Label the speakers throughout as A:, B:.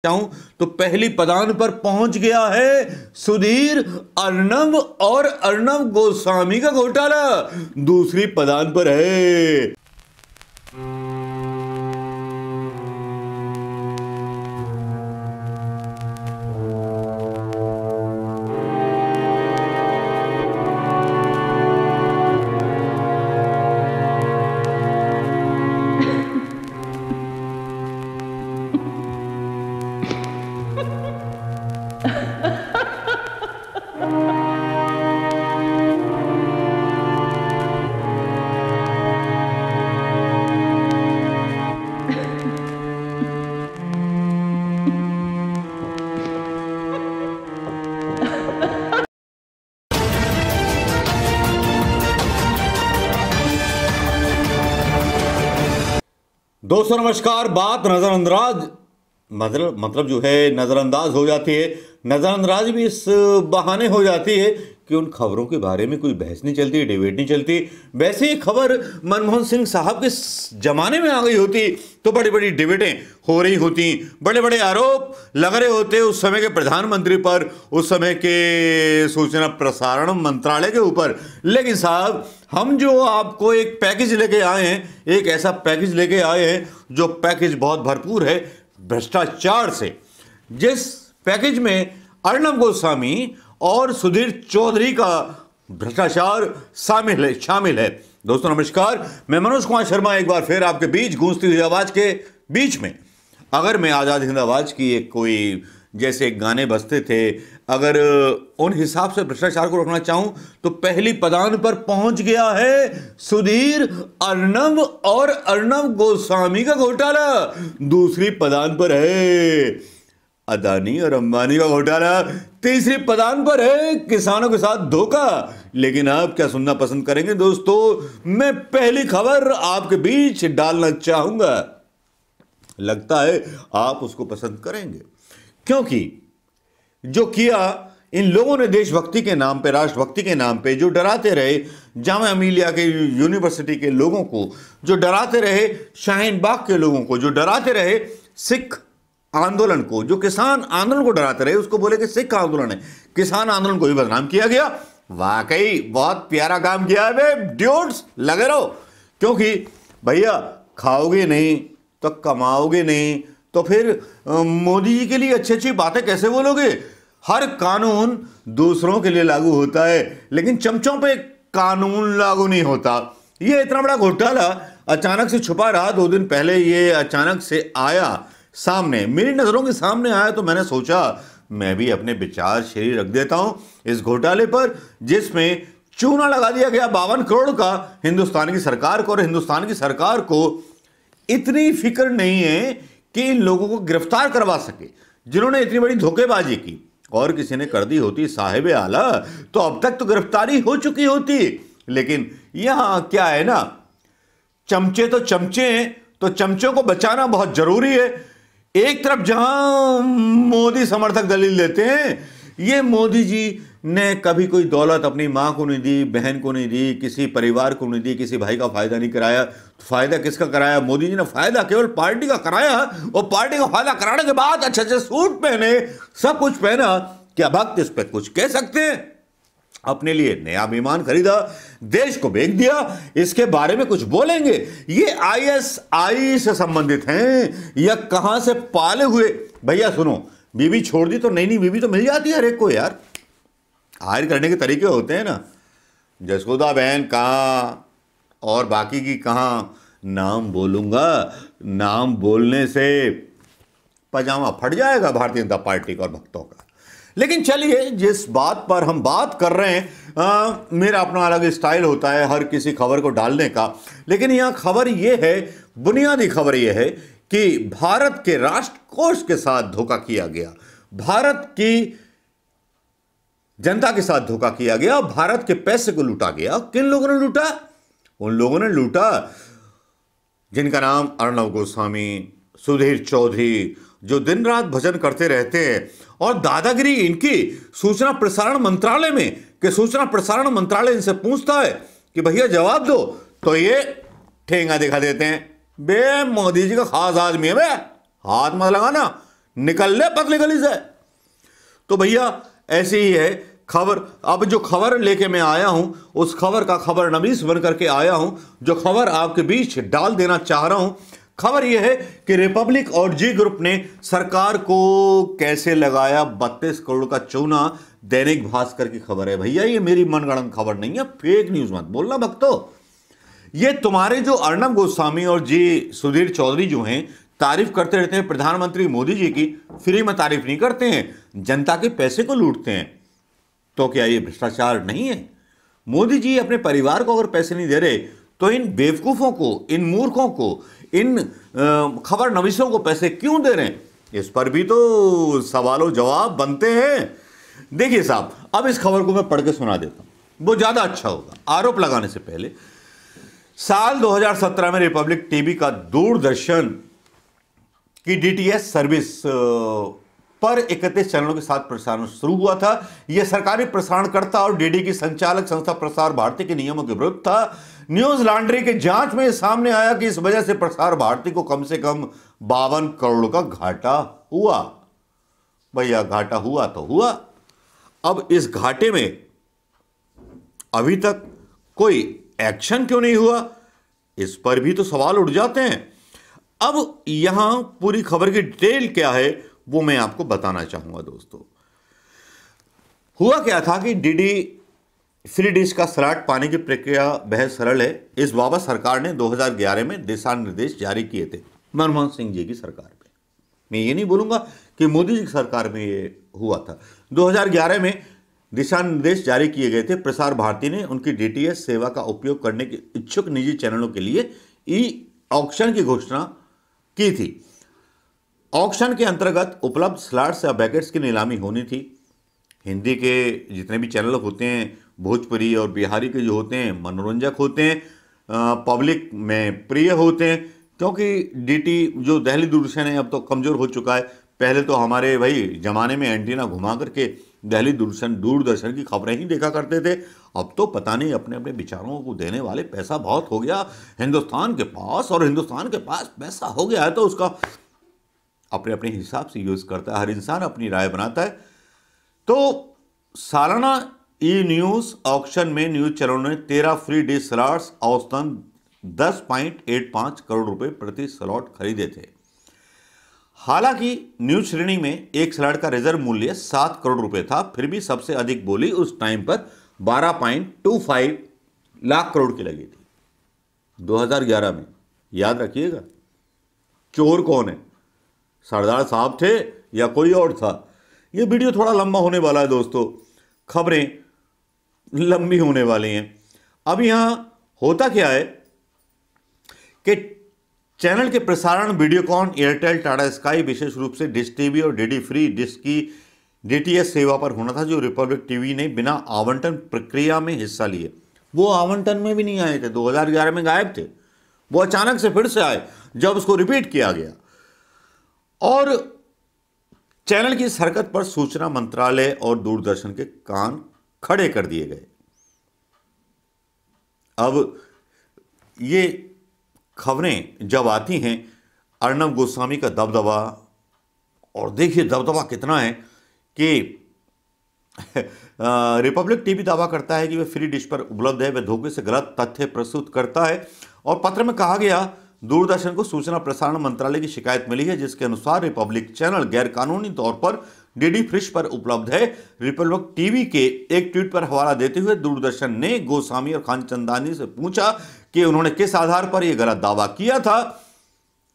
A: चाहूं तो पहली पदान पर पहुंच गया है सुधीर। अर्नब और अर्नब गोस्वामी का घोटाला दूसरी पदान पर है। दोस्तों नमस्कार। बात नजरअंदाज मतलब जो है नजरअंदाज हो जाती है। नजरअंदाज भी इस बहाने हो जाती है कि उन खबरों के बारे में कोई बहस नहीं चलती, डिबेट नहीं चलती। वैसे ही खबर मनमोहन सिंह साहब के जमाने में आ गई होती तो बड़ी बड़ी डिबेटें हो रही होती, बड़े बड़े आरोप लग रहे होते उस समय के प्रधानमंत्री पर, उस समय के सूचना प्रसारण मंत्रालय के ऊपर। लेकिन साहब हम जो आपको एक पैकेज लेके आए हैं, एक ऐसा पैकेज लेके आए हैं जो पैकेज बहुत भरपूर है भ्रष्टाचार से। जिस पैकेज में अर्नब गोस्वामी और सुधीर चौधरी का भ्रष्टाचार शामिल है। दोस्तों नमस्कार, मैं मनोज कुमार शर्मा एक बार फिर आपके बीच गूंजती हुई आवाज के बीच में। अगर मैं आजाद हिंद आवाज की एक कोई जैसे गाने बजते थे, अगर उन हिसाब से भ्रष्टाचार को रोकना चाहूं तो पहली पदान पर पहुंच गया है सुधीर, अर्नब और अर्नब गोस्वामी का घोटाला दूसरी पदान पर है। अदानी और अंबानी का घोटाला तीसरी पदान पर है। किसानों के साथ धोखा। लेकिन आप क्या सुनना पसंद करेंगे दोस्तों? मैं पहली खबर आपके बीच डालना चाहूंगा, लगता है आप उसको पसंद करेंगे, क्योंकि जो किया इन लोगों ने देशभक्ति के नाम पे, राष्ट्रभक्ति के नाम पे, जो डराते रहे जामिया मिलिया के यूनिवर्सिटी के लोगों को, जो डराते रहे शाहीन बाग के लोगों को, जो डराते रहे सिख आंदोलन को, जो किसान आंदोलन को डराते रहे, उसको बोले कि सिख आंदोलन है, किसान आंदोलन को भी बदनाम किया गया। वाकई बहुत प्यारा काम किया है बे ड्यूड्स, लगे रहो। क्योंकि भैया खाओगे नहीं तो कमाओगे नहीं, तो फिर मोदी जी के लिए अच्छी अच्छी बातें कैसे बोलोगे? हर कानून दूसरों के लिए लागू होता है, लेकिन चमचों पे कानून लागू नहीं होता। ये इतना बड़ा घोटाला अचानक से छुपा रहा। 2 दिन पहले ये अचानक से आया सामने, मेरी नजरों के सामने आया, तो मैंने सोचा मैं भी अपने विचार शेरी रख देता हूं इस घोटाले पर, जिसमें चूना लगा दिया गया 52 करोड़ का हिंदुस्तान की सरकार को। और हिंदुस्तान की सरकार को इतनी फिक्र नहीं है कि इन लोगों को गिरफ्तार करवा सके जिन्होंने इतनी बड़ी धोखेबाजी की। और किसी ने कर दी होती साहिब आला तो अब तक तो गिरफ्तारी हो चुकी होती। लेकिन यहां क्या है ना, चमचे तो चमचे हैं, तो चमचों को बचाना बहुत जरूरी है। एक तरफ जहां मोदी समर्थक दलील देते हैं, ये मोदी जी ने कभी कोई दौलत अपनी मां को नहीं दी, बहन को नहीं दी, किसी परिवार को नहीं दी, किसी भाई का फायदा नहीं कराया। तो फायदा किसका कराया? मोदी जी ने फायदा केवल पार्टी का कराया। और पार्टी का फायदा कराने के बाद अच्छे अच्छे सूट पहने, सब कुछ पहना। क्या भक्त इस पर कुछ कह सकते हैं? अपने लिए नया विमान खरीदा, देश को बेच दिया, इसके बारे में कुछ बोलेंगे? ये आईएसआई से संबंधित हैं या कहां से पाले हुए? भैया सुनो, बीवी छोड़ दी तो नई नई बीवी तो मिल जाती है हर एक को यार। हायर करने के तरीके होते हैं ना। जसोदा बहन कहाँ और बाकी की कहाँ, नाम बोलूंगा, नाम बोलने से पजामा फट जाएगा भारतीय जनता पार्टी का और भक्तों का। लेकिन चलिए, जिस बात पर हम बात कर रहे हैं, मेरा अपना अलग स्टाइल होता है हर किसी खबर को डालने का। लेकिन यहां खबर यह है, बुनियादी खबर यह है कि भारत के राष्ट्रकोष के साथ धोखा किया गया, भारत की जनता के साथ धोखा किया गया, भारत के पैसे को लूटा गया। किन लोगों ने लूटा? उन लोगों ने लूटा जिनका नाम अर्नब गोस्वामी, सुधीर चौधरी, जो दिन रात भजन करते रहते हैं। और दादागिरी इनकी सूचना प्रसारण मंत्रालय में, कि सूचना प्रसारण मंत्रालय इनसे पूछता है कि भैया जवाब दो, तो ये ठेंगा दिखा देते हैं। बे मोदी जी का खास आदमी है बे, हाथ मत लगाना, निकल ले पतली गली से। तो भैया ऐसे ही है खबर। अब जो खबर लेके मैं आया हूं, उस खबर का खबर नवीस बन करके आया हूं, जो खबर आपके बीच डाल देना चाह रहा हूं। खबर यह है कि रिपब्लिक और जी ग्रुप ने सरकार को कैसे लगाया 32 करोड़ का चूना। दैनिक भास्कर की खबर है भैया, ये मेरी मनगढ़ंत खबर नहीं है, फेक न्यूज मत बोलना भक्तो। ये तुम्हारे जो अर्णब गोस्वामी और जी सुधीर चौधरी जो हैं, तारीफ करते रहते हैं प्रधानमंत्री मोदी जी की, फ्री में तारीफ नहीं करते हैं, जनता के पैसे को लूटते हैं। तो क्या ये भ्रष्टाचार नहीं है? मोदी जी अपने परिवार को अगर पैसे नहीं दे रहे तो इन बेवकूफों को, इन मूर्खों को, इन खबर नवीसों को पैसे क्यों दे रहे हैं? इस पर भी तो सवालों जवाब बनते हैं। देखिए साहब, अब इस खबर को मैं पढ़ के सुना देता हूं, वो ज्यादा अच्छा होगा आरोप लगाने से पहले। साल 2017 में रिपब्लिक टीवी का दूरदर्शन की डीटीएच सर्विस पर 31 चैनलों के साथ प्रसारण शुरू हुआ था। यह सरकारी प्रसारणकर्ता और डीडी की संचालक संस्था प्रसार भारती के नियमों के विरुद्ध था। न्यूज लॉन्ड्री की जांच में सामने आया कि इस वजह से प्रसार भारती को कम से कम 52 करोड़ का घाटा हुआ। भैया घाटा हुआ तो हुआ। अब इस घाटे में अभी तक कोई एक्शन क्यों नहीं हुआ, इस पर भी तो सवाल उठ जाते हैं। अब यहां पूरी खबर की डिटेल क्या है वो मैं आपको बताना चाहूंगा दोस्तों। हुआ क्या था कि डीडी फ्री डिश का स्लॉट पाने की प्रक्रिया बेहद सरल है। इस बाबत सरकार ने 2011 में दिशा निर्देश जारी किए थे, मनमोहन सिंह जी की सरकार में। मैं ये नहीं बोलूंगा कि मोदी जी की सरकार में ये हुआ था। 2011 में दिशा निर्देश जारी किए गए थे। प्रसार भारती ने उनकी डीटीएच सेवा का उपयोग करने के इच्छुक निजी चैनलों के लिए ई ऑक्शन की घोषणा की थी। ऑक्शन के अंतर्गत उपलब्ध स्लॉट्स या पैकेट्स की नीलामी होनी थी। हिंदी के जितने भी चैनल होते हैं, भोजपुरी और बिहारी के जो होते हैं, मनोरंजक होते हैं, पब्लिक में प्रिय होते हैं, क्योंकि डीटी जो दिल्ली दूरदर्शन है अब तो कमज़ोर हो चुका है। पहले तो हमारे भाई ज़माने में एंटीना घुमा करके दिल्ली दूरदर्शन की खबरें ही देखा करते थे। अब तो पता नहीं अपने अपने विचारों को देने वाले पैसा बहुत हो गया हिंदुस्तान के पास, और हिंदुस्तान के पास पैसा हो गया है तो उसका अपने अपने हिसाब से यूज़ करता है। हर इंसान अपनी राय बनाता है। तो सालाना ई न्यूज़ ऑक्शन में न्यूज़ चैनलों ने 13 फ्री डिश स्लॉट्स औसतन 10.85 करोड़ रुपए प्रति स्लॉट खरीदे थे। हालांकि न्यूज श्रेणी में एक स्लॉट का रिजर्व मूल्य 7 करोड़ रुपए था, फिर भी सबसे अधिक बोली उस टाइम पर 12.25 लाख करोड़ की लगी थी 2011 में। याद रखिएगा, चोर कौन है, सरदार साहब थे या कोई और था। यह वीडियो थोड़ा लंबा होने वाला है दोस्तों, खबरें लंबी होने वाली हैं। अब यहां होता क्या है कि चैनल के प्रसारण वीडियोकॉन, एयरटेल, टाटा स्काई, विशेष रूप से डिश टीवी और डीडी फ्री डिश की डीटीएच सेवा पर होना था, जो रिपब्लिक टीवी ने बिना आवंटन प्रक्रिया में हिस्सा लिए। वो आवंटन में भी नहीं आए थे, 2011 में गायब थे। वो अचानक से फिर से आए जब उसको रिपीट किया गया। और चैनल की इस हरकत पर सूचना मंत्रालय और दूरदर्शन के कान खड़े कर दिए गए। अब ये खबरें जब आती हैं, अर्णब गोस्वामी का दबदबा, और देखिए दबदबा कितना है कि रिपब्लिक टीवी दावा करता है कि वह फ्री डिश पर उपलब्ध है, वह धोखे से गलत तथ्य प्रस्तुत करता है। और पत्र में कहा गया, दूरदर्शन को सूचना प्रसारण मंत्रालय की शिकायत मिली है जिसके अनुसार रिपब्लिक चैनल गैरकानूनी तौर पर डीडी फ्री पर उपलब्ध है। रिपब्लिक टीवी के एक ट्वीट पर हवाला देते हुए दूरदर्शन ने गोस्वामी और खानचंदानी से पूछा कि उन्होंने किस आधार पर यह गलत दावा किया था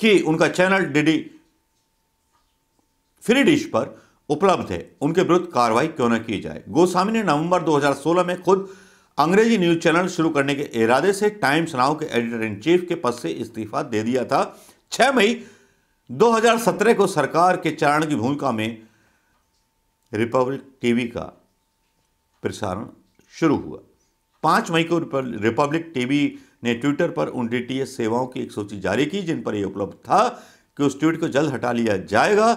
A: कि उनका चैनल डीडी फ्री डिश पर उपलब्ध है, उनके विरुद्ध कार्रवाई क्यों न की जाए। गोस्वामी ने नवंबर 2016 में खुद अंग्रेजी न्यूज चैनल शुरू करने के इरादे से टाइम्स नाउ के एडिटर इन चीफ के पद से इस्तीफा दे दिया था। 6 मई 2017 को सरकार के चारण की भूमिका में रिपब्लिक टीवी का प्रसारण शुरू हुआ। 5 मई को रिपब्लिक टीवी ने ट्विटर पर उन डीटीएच सेवाओं की एक सूची जारी की जिन पर यह उपलब्ध था कि उस ट्वीट को जल्द हटा लिया जाएगा,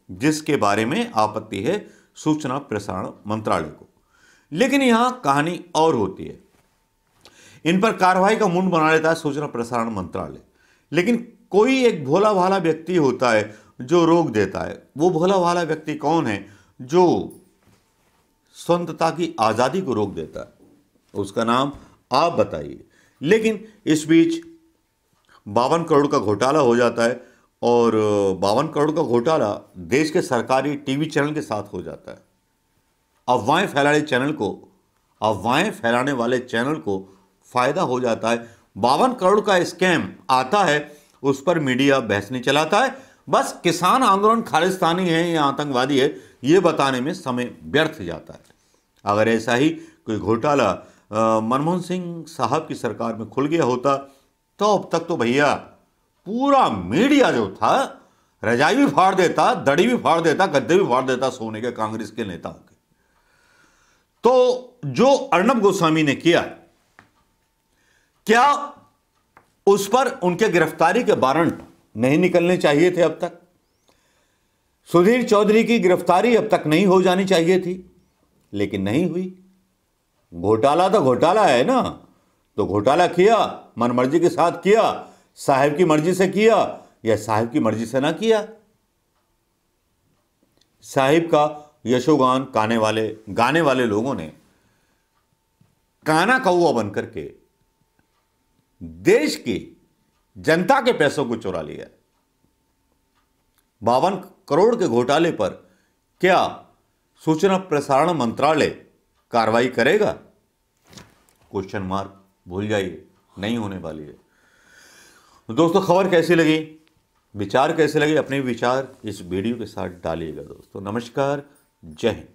A: जिसके बारे में आपत्ति है सूचना प्रसारण मंत्रालय को। लेकिन यहां कहानी और होती है। इन पर कार्रवाई का मुंड बना लेता है सूचना प्रसारण मंत्रालय। लेकिन कोई एक भोला भाला व्यक्ति होता है जो रोक देता है। वो भोला भाला व्यक्ति कौन है जो स्वतंत्रता की आज़ादी को रोक देता है? उसका नाम आप बताइए। लेकिन इस बीच 52 करोड़ का घोटाला हो जाता है और 52 करोड़ का घोटाला देश के सरकारी टीवी चैनल के साथ हो जाता है। अफवाहें फैलाने वाले चैनल को फायदा हो जाता है। 52 करोड़ का स्कैम आता है, उस पर मीडिया बहस नहीं चलाता है। बस किसान आंदोलन खालिस्तानी है या आतंकवादी है, ये बताने में समय व्यर्थ जाता है। अगर ऐसा ही कोई घोटाला मनमोहन सिंह साहब की सरकार में खुल गया होता तो अब तक तो भैया पूरा मीडिया जो था रजाई भी फाड़ देता, दड़ी भी फाड़ देता, गद्दे भी फाड़ देता सोने के कांग्रेस के नेताओं के। तो जो अर्नब गोस्वामी ने किया, क्या उस पर उनके गिरफ्तारी के वारंट नहीं निकलने चाहिए थे अब तक? सुधीर चौधरी की गिरफ्तारी अब तक नहीं हो जानी चाहिए थी, लेकिन नहीं हुई। घोटाला तो घोटाला है ना, तो घोटाला किया, मनमर्जी के साथ किया, साहब की मर्जी से किया या साहब की मर्जी से ना किया। साहिब का यशोगान गाने वाले लोगों ने काना कौआ बनकर के देश की जनता के पैसों को चुरा लिया। 52 करोड़ के घोटाले पर क्या सूचना प्रसारण मंत्रालय कार्रवाई करेगा? क्वेश्चन मार्क, भूल जाइए, नहीं होने वाली है। दोस्तों, खबर कैसी लगी, विचार कैसे लगे, अपने विचार इस वीडियो के साथ डालिएगा। दोस्तों नमस्कार, जय हिंद।